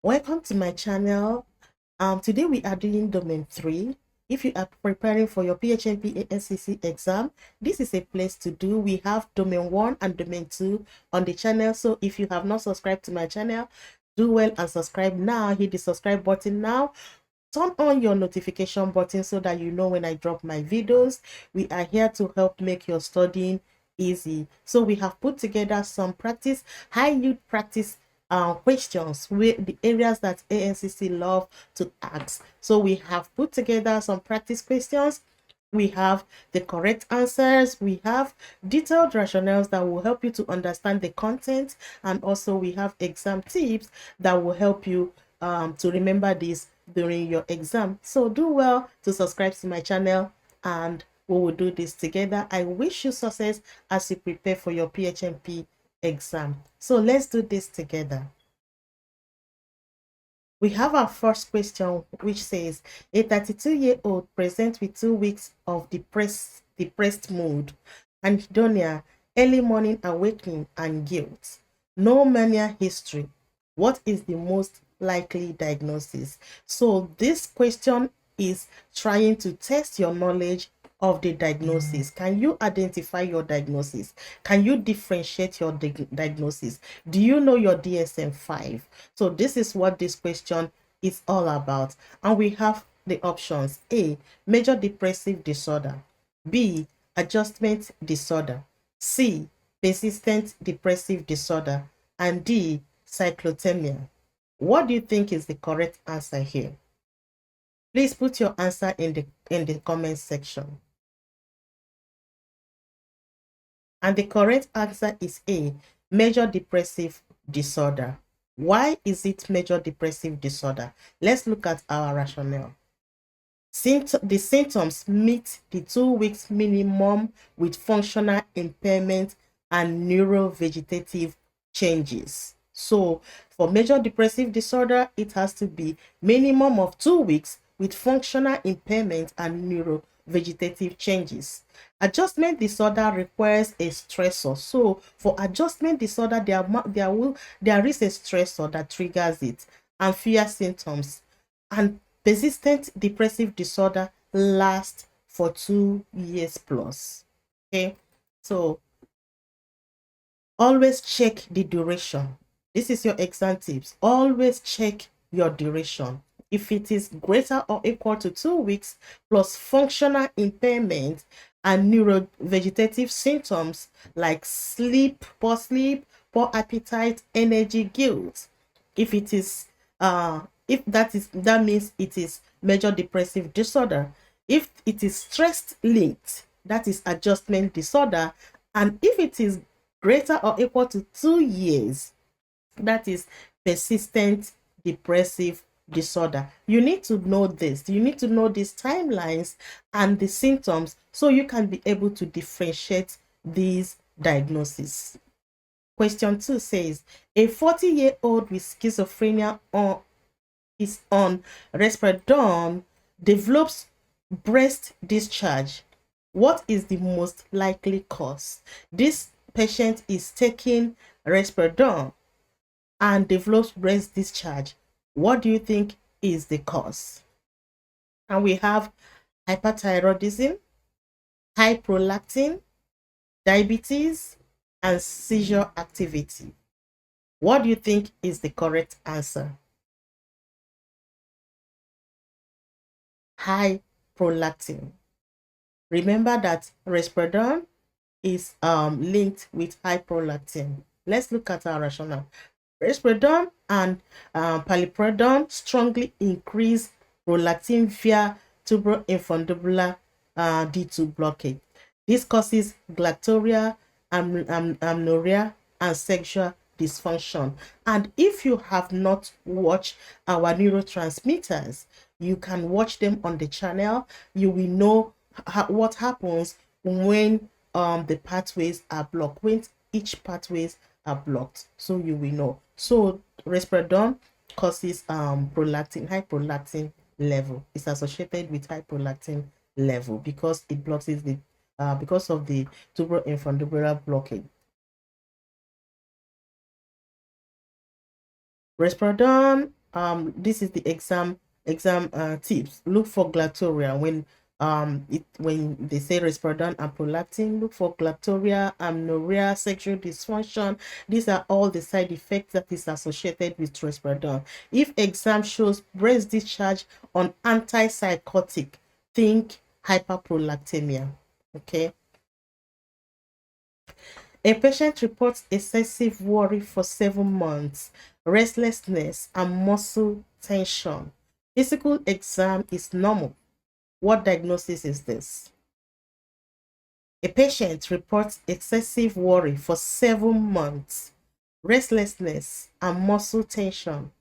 Welcome to my channel. Today we are doing domain 3. If you are preparing for your PMHNP ANCC exam, this is a place to do. We have domain 1 and domain 2 on the channel. So if you have not subscribed to my channel, do well and subscribe now. Hit the subscribe button now. Turn on your notification button so that you know when I drop my videos. We are here to help make your studying easy. So we have put together some high yield practice questions with the areas that ANCC love to ask. So we have put together some practice questions. We have the correct answers. We have detailed rationales that will help you to understand the content, and also we have exam tips that will help you to remember this during your exam. So do well to subscribe to my channel, and we will do this together. I wish you success as you prepare for your PMHNP exam. So let's do this together. We have our first question, which says, a 32-year-old presents with 2 weeks of depressed mood, anhedonia, early morning awakening, and guilt. No mania history. What is the most likely diagnosis? So this question is trying to test your knowledge of the diagnosis. Can you identify your diagnosis? Can you differentiate your diagnosis? Do you know your DSM-5? So this is what this question is all about. And we have the options: A, major depressive disorder; B, adjustment disorder; C, persistent depressive disorder; and D, cyclothymia. What do you think is the correct answer here? Please put your answer in the comment section. And the correct answer is A, major depressive disorder. Why is it major depressive disorder? Let's look at our rationale. The symptoms meet the 2 weeks minimum with functional impairment and neurovegetative changes. So for major depressive disorder, it has to be minimum of 2 weeks with functional impairment and neurovegetative changes. Adjustment disorder requires a stressor. So for adjustment disorder, there is a stressor that triggers it, and fear symptoms. And persistent depressive disorder lasts for 2 years plus. Okay, so always check the duration. This is your exam tips. Always check your duration. If it is greater or equal to 2 weeks plus functional impairment and neurovegetative symptoms like poor sleep, poor appetite, energy, guilt. If it is that means it is major depressive disorder. If it is stress linked, that is adjustment disorder. And if it is greater or equal to 2 years, that is persistent depressive disorder. You need to know this. You need to know these timelines and the symptoms so you can be able to differentiate these diagnoses. Question 2 says, a 40-year-old with schizophrenia is on Risperidone develops breast discharge. What is the most likely cause? This patient is taking Risperidone and develops breast discharge. What do you think is the cause? And we have hyperthyroidism, high prolactin, diabetes, and seizure activity. What do you think is the correct answer? High prolactin. Remember that Risperidone is linked with high prolactin. Let's look at our rationale. Risperidone and paliperidone strongly increase prolactin via tuberoinfundibular D2 blockade. This causes galactorrhea, amenorrhea, and sexual dysfunction. And if you have not watched our neurotransmitters, you can watch them on the channel. You will know what happens when the pathways are blocked, when each pathways are blocked, so you will know. So Risperidone causes prolactin, high prolactin level. It's associated with high prolactin level because it blocks the because of the tuberoinfundibular blockade. Risperidone this is the exam tips. Look for gluturia when they say Risperidone and prolactin. Look for gluturia, amenorrhea, sexual dysfunction. These are all the side effects that is associated with Risperidone. If exam shows breast discharge on antipsychotic, think hyperprolactemia. Okay. A patient reports excessive worry for 7 months, restlessness, and muscle tension. Physical exam is normal. What diagnosis is this? A patient reports excessive worry for 7 months, restlessness, and muscle tension.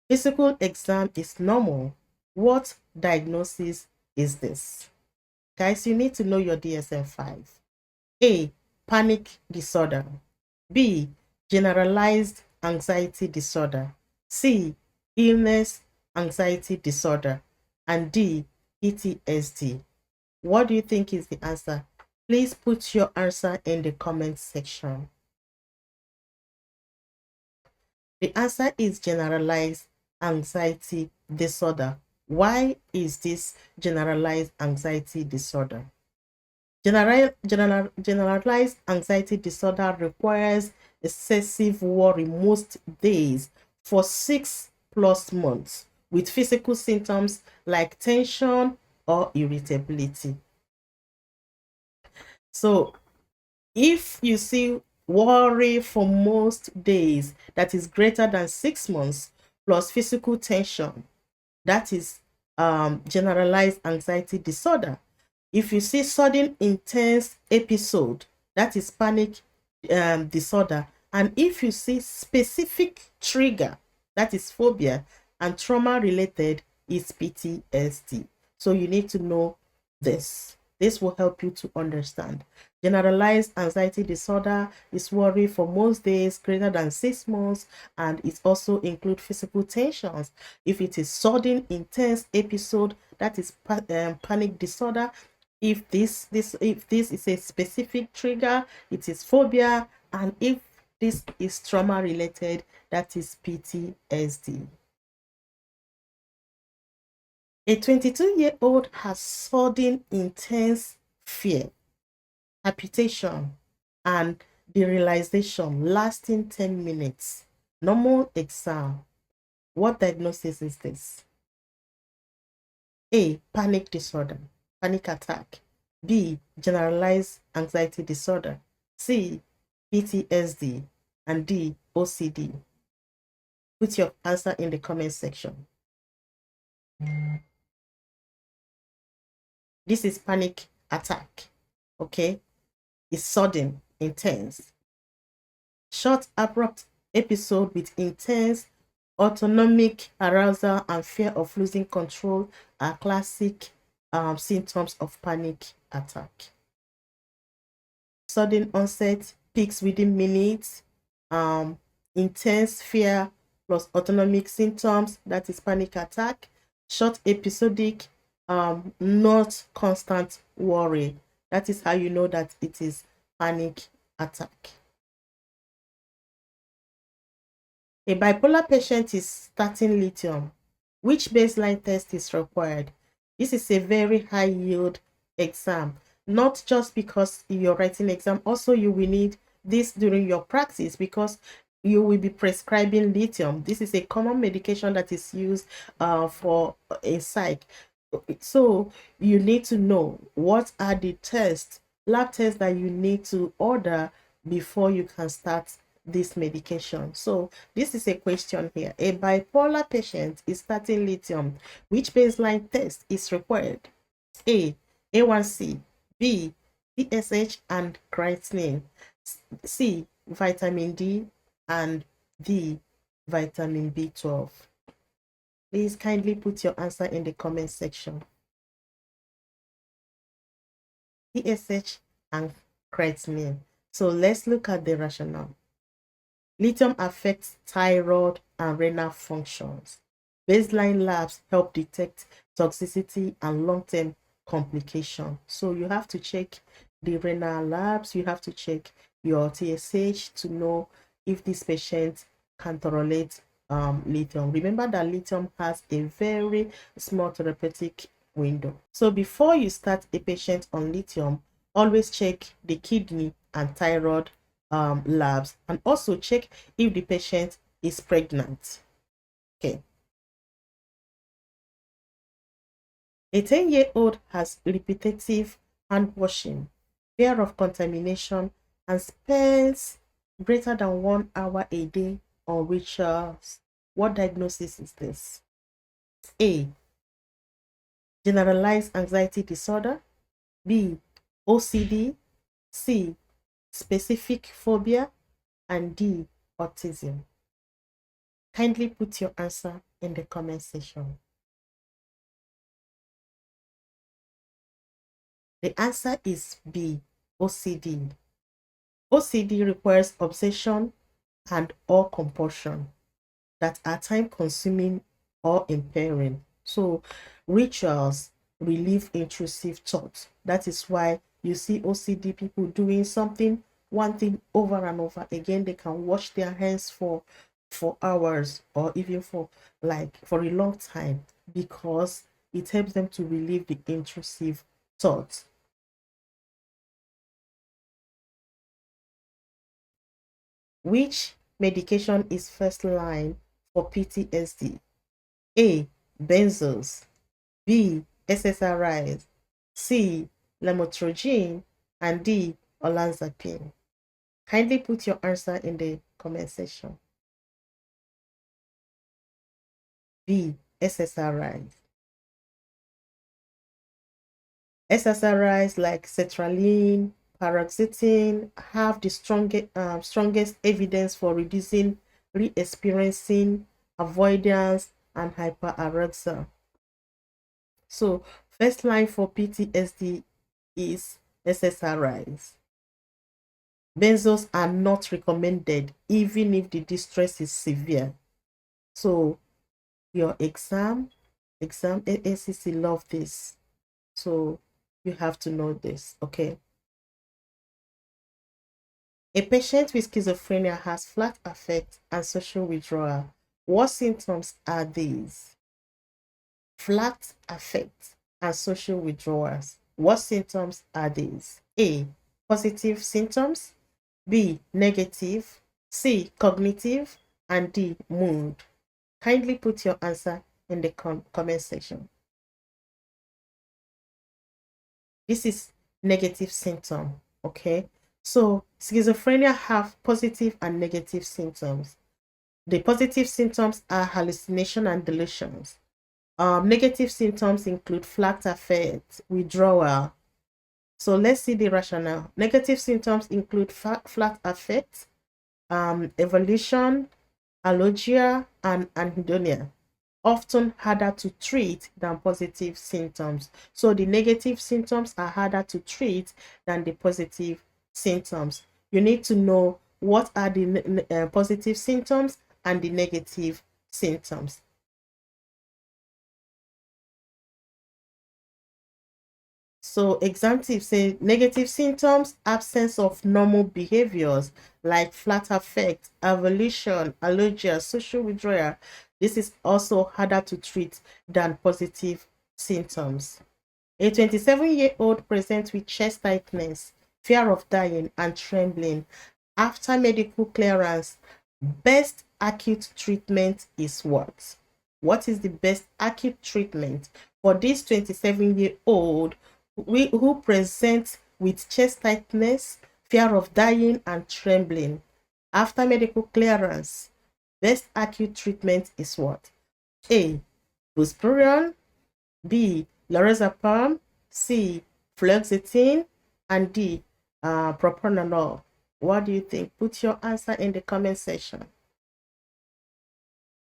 Physical exam is normal. What diagnosis is this? Guys, you need to know your DSM-5. A. Panic disorder. B. Generalized anxiety disorder. C. Illness anxiety disorder. And D. PTSD. What do you think is the answer? Please put your answer in the comment section. The answer is generalized anxiety disorder. Why is this generalized anxiety disorder? Generalized anxiety disorder requires excessive worry most days for 6+ months with physical symptoms like tension or irritability. So if you see worry for most days that is greater than 6 months plus physical tension, that is generalized anxiety disorder. If you see sudden intense episode, that is panic disorder. And if you see specific trigger, that is phobia, and trauma related is PTSD. So you need to know this. This will help you to understand. Generalized anxiety disorder is worry for most days greater than 6 months, and it also includes physical tensions. If it is sudden intense episode, that is panic disorder. If this is a specific trigger, it is phobia, and if this is trauma related, that is PTSD. A 22-year-old has sudden intense fear, palpitation, and derealization lasting 10 minutes. Normal exam. What diagnosis is this? A. Panic disorder, panic attack. B. Generalized anxiety disorder. C. PTSD. And D. OCD. Put your answer in the comment section. This is panic attack. Okay? It's sudden, intense. Short, abrupt episode with intense autonomic arousal and fear of losing control are classic symptoms of panic attack. Sudden onset, peaks within minutes, intense fear plus autonomic symptoms, that is panic attack. Short episodic, not constant worry. That is how you know that it is panic attack. A bipolar patient is starting lithium. Which baseline test is required? This is a very high yield exam, not just because you're writing exam, also you will need this during your practice because you will be prescribing lithium. This is a common medication that is used for a psych. So you need to know what are the tests, lab tests that you need to order before you can start this medication. So this is a question here. A bipolar patient is starting lithium. Which baseline test is required? A. A1C. B. TSH and creatinine. C. Vitamin D. And D. Vitamin B12. Please kindly put your answer in the comment section. TSH and creatinine. So let's look at the rationale. Lithium affects thyroid and renal functions. Baseline labs help detect toxicity and long-term complication. So you have to check the renal labs, you have to check your TSH to know if this patient can tolerate lithium. Remember that lithium has a very small therapeutic window. So before you start a patient on lithium, always check the kidney and thyroid labs, and also check if the patient is pregnant. Okay. A 10-year-old has repetitive hand washing, fear of contamination, and spends greater than 1 hour a day on rituals. What diagnosis is this? A. Generalized anxiety disorder. B. OCD. C. Specific phobia. And D. Autism. Kindly put your answer in the comment section. The answer is B. OCD. OCD requires obsession and or compulsion that are time consuming or impairing. So rituals relieve intrusive thoughts. That is why you see OCD people doing something, one thing over and over again. They can wash their hands for hours or even for a long time, because it helps them to relieve the intrusive thoughts. Which medication is first line for PTSD? A. Benzos. B. SSRIs. C. Lamotrigine. And D. Olanzapine. Kindly put your answer in the comment section. B. SSRIs. SSRIs like sertraline, paroxetine have the strongest evidence for reducing re-experiencing, avoidance, and hyperarousal. So first line for PTSD is SSRIs. Benzos are not recommended even if the distress is severe. So your exam ANCC love this. So you have to know this, okay? A patient with schizophrenia has flat affect and social withdrawal. What symptoms are these? Flat affect and social withdrawals. What symptoms are these? A. Positive symptoms. B. Negative. C. Cognitive. And D. Mood. Kindly put your answer in the comment section. This is negative symptom, okay? So schizophrenia have positive and negative symptoms. The positive symptoms are hallucination and delusions. Negative symptoms include flat affect, withdrawal. So let's see the rationale. Negative symptoms include flat affect, evolution, alogia, and anhedonia, often harder to treat than positive symptoms. So the negative symptoms are harder to treat than the positive symptoms. You need to know what are the positive symptoms and the negative symptoms. So exam tips say negative symptoms, absence of normal behaviors like flat affect, evolution, allergia, social withdrawal. This is also harder to treat than positive symptoms. A 27-year-old presents with chest tightness, fear of dying, and trembling. After medical clearance, best acute treatment is what? What is the best acute treatment for this 27-year-old who presents with chest tightness, fear of dying, and trembling? After medical clearance, best acute treatment is what? A. Risperidone. B. Lorazepam. C. Fluoxetine. And D. Propranolol. What do you think? Put your answer in the comment section.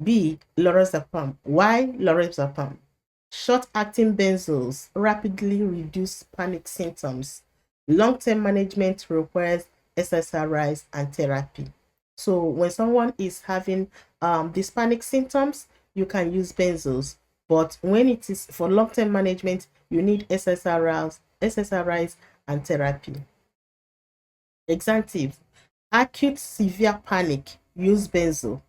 B. Lorazepam. Why lorazepam? Short-acting benzos rapidly reduce panic symptoms. Long-term management requires SSRIs and therapy. So when someone is having these panic symptoms, you can use benzos. But when it is for long-term management, you need SSRIs and therapy. Exam tips. Acute severe panic, use benzo.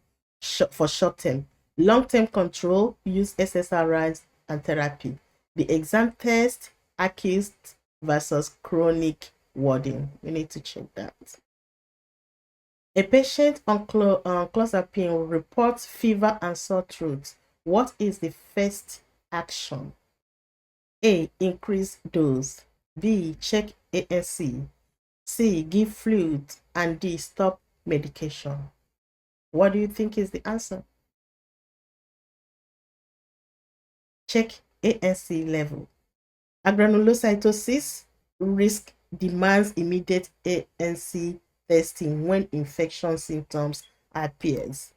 for short term. Long-term control, use SSRIs and therapy. The exam test, acute versus chronic warding. We need to check that. A patient on Clozapine reports fever and sore throat. What is the first action? A. Increase dose. B. Check ANC. C. Give fluid. And D. Stop medication. What do you think is the answer? Check ANC level. Agranulocytosis risk demands immediate ANC testing when infection symptoms appears.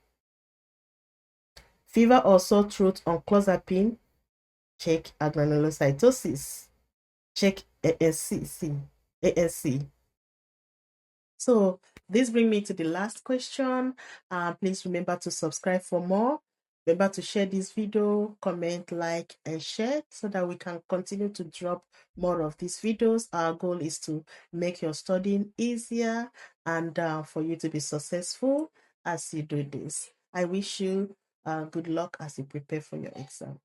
Fever or sore throat on Clozapine, check agranulocytosis. Check ANC. So this brings me to the last question. Please remember to subscribe for more. Remember to share this video, comment, like, and share so that we can continue to drop more of these videos. Our goal is to make your studying easier and for you to be successful as you do this. I wish you good luck as you prepare for your exam.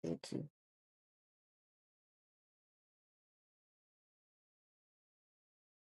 Thank you.